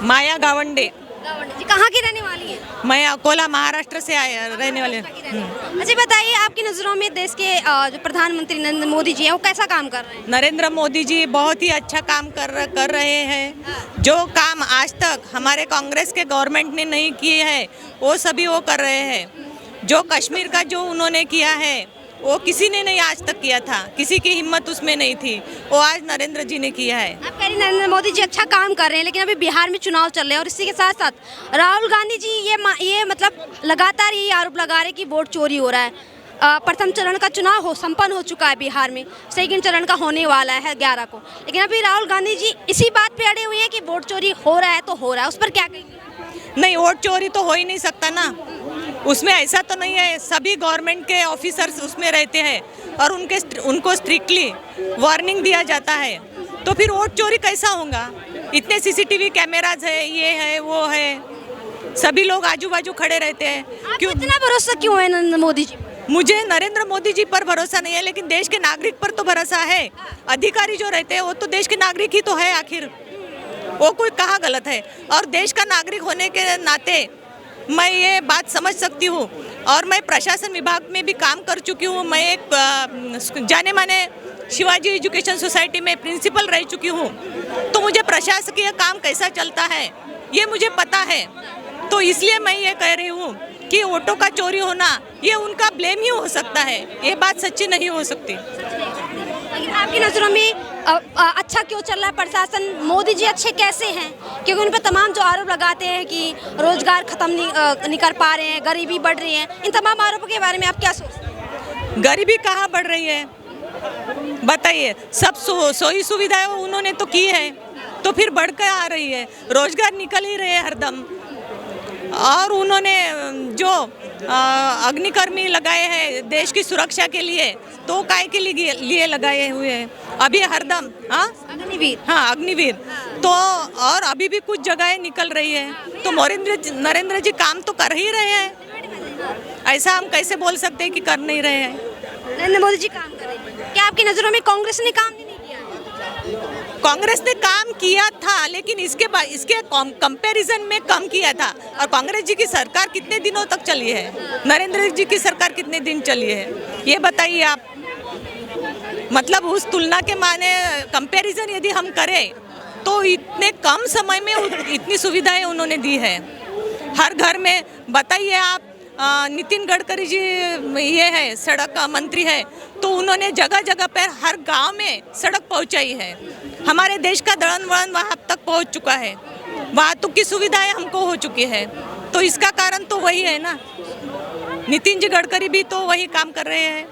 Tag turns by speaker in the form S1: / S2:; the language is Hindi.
S1: माया गावंडे।
S2: जी कहाँ की रहने वाली हैं?
S1: मैं अकोला महाराष्ट्र से रहने वाले।
S2: अच्छा बताइए, आपकी नज़रों में देश के जो प्रधानमंत्री नरेंद्र मोदी जी हैं वो कैसा काम कर रहे हैं?
S1: नरेंद्र मोदी जी बहुत ही अच्छा काम कर रहे हैं। जो काम आज तक हमारे कांग्रेस के गवर्नमेंट ने नहीं किए हैं वो सभी वो कर रहे हैं। जो कश्मीर का जो उन्होंने किया है वो किसी ने नहीं आज तक किया था, किसी की हिम्मत उसमें नहीं थी, वो आज नरेंद्र जी ने किया है।
S2: आप कह रही नरेंद्र मोदी जी अच्छा काम कर रहे हैं, लेकिन अभी बिहार में चुनाव चल रहे हैं और इसी के साथ साथ राहुल गांधी जी ये मतलब लगातार ये आरोप लगा रहे हैं कि वोट चोरी हो रहा है। प्रथम चरण का चुनाव संपन्न हो चुका है बिहार में, सेकंड चरण का होने वाला है 11 को, लेकिन अभी राहुल गांधी जी इसी बात पे अड़े हुए हैं कि वोट चोरी हो रहा है तो हो रहा है। उस पर क्या कहेंगे?
S1: नहीं, वोट चोरी तो हो ही नहीं सकता ना, उसमें ऐसा तो नहीं है। सभी गवर्नमेंट के ऑफिसर्स उसमें रहते हैं और उनको स्ट्रिक्टली वार्निंग दिया जाता है, तो फिर वोट चोरी कैसा होगा? इतने सीसीटीवी कैमराज है, ये है वो है, सभी लोग आजू बाजू खड़े रहते हैं।
S2: क्यों इतना भरोसा क्यों है नरेंद्र मोदी जी?
S1: मुझे नरेंद्र मोदी जी पर भरोसा नहीं है, लेकिन देश के नागरिक पर तो भरोसा है। अधिकारी जो रहते हैं वो तो देश के नागरिक ही तो है आखिर, वो कोई कहाँ गलत है। और देश का नागरिक होने के नाते मैं ये बात समझ सकती हूँ, और मैं प्रशासन विभाग में भी काम कर चुकी हूँ। मैं एक जाने माने शिवाजी एजुकेशन सोसाइटी में प्रिंसिपल रह चुकी हूँ, तो मुझे प्रशासकीय काम कैसा चलता है ये मुझे पता है। तो इसलिए मैं ये कह रही हूँ कि वोटों का चोरी होना ये उनका ब्लेम ही हो सकता है, ये बात सच्ची नहीं हो सकती।
S2: लेकिन आपकी नज़रों में अच्छा क्यों चल रहा है प्रशासन? मोदी जी अच्छे कैसे हैं? क्योंकि उन पर तमाम जो आरोप लगाते हैं कि रोजगार खत्म नहीं कर पा रहे हैं, गरीबी बढ़ रही है, इन तमाम आरोपों के बारे में आप क्या सोचते हैं?
S1: गरीबी कहाँ बढ़ रही है बताइए? सब सोई सुविधाएं उन्होंने तो की है, तो फिर बढ़ कर आ रही है। रोजगार निकल ही रहे हैं हरदम, और उन्होंने जो अग्निकर्मी लगाए हैं देश की सुरक्षा के लिए, तो काय के लिए लगाए हुए हैं अभी हरदम। हाँ,
S2: अग्निवीर।
S1: हाँ, अग्निवीर। तो और अभी भी कुछ जगहें निकल रही है, तो नरेंद्र जी काम तो कर ही रहे हैं। ऐसा हम कैसे बोल सकते हैं कि कर नहीं रहे हैं?
S2: नरेंद्र मोदी जी काम कर रहे हैं। क्या आपकी नज़रों में कांग्रेस ने काम नहीं किया?
S1: कांग्रेस ने काम किया था, लेकिन इसके कंपैरिजन में कम किया था। और कांग्रेस जी की सरकार कितने दिनों तक चली है? नरेंद्र जी की सरकार कितने दिन चली है ये बताइए आप। मतलब उस तुलना के माने कंपैरिजन यदि हम करें तो इतने कम समय में इतनी सुविधाएं उन्होंने दी है हर घर में। बताइए आप, नितिन गडकरी जी ये है सड़क मंत्री है, तो उन्होंने जगह जगह पर हर गांव में सड़क पहुंचाई है। हमारे देश का दड़न वड़न वहाँ तक पहुंच चुका है, वाहतुक की सुविधाएं हमको हो चुकी है, तो इसका कारण तो वही है ना। नितिन जी गडकरी भी तो वही काम कर रहे हैं।